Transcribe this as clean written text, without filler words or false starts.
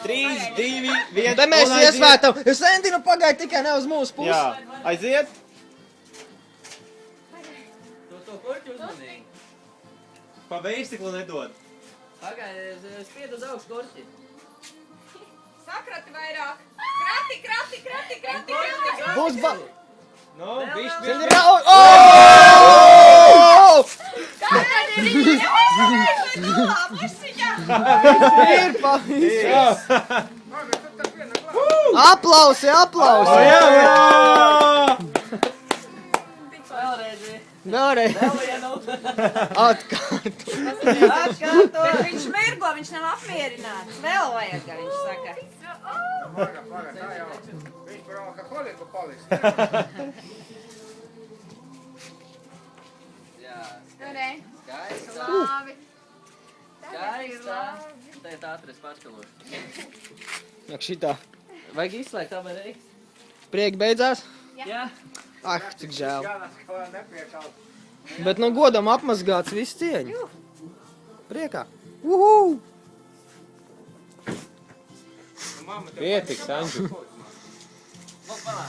3, 2, 1. Te mēs iesvētam. Es centinu pagāju tikai ne uz mūsu pusi. Jā, aiziet. To kurķi uzmanīgi. Pa veistiklu nedod. Pagaid, es spiedu uz augšu kurķi. Sakrati vairāk. Krati. Būs ba... Nu, bišķi. Ir pavisam. Aplausi. Jā! Vēlreiz. Vēlreiz. Vēl vienu. Atkārt. Atkārto. Bet viņš mirgo, viņš nav apmierināts. Vēl vajag, kā viņš saka. Paga, tā jau. Viņš par alkoholiku paliks. Jā. Turē. Skaistā. Labi. Skaistā. Tā ir ātris pārspēloši. Jak šitā. Vajag izslēgt amerīgi? Prieki beidzās? Jā. Ah, cik žēl. Jānas, kā nepiekalt. Bet no godam apmazgāts viss cieņa. Priekā. Uhū! Pietiks, Andžu. Lūk, malā.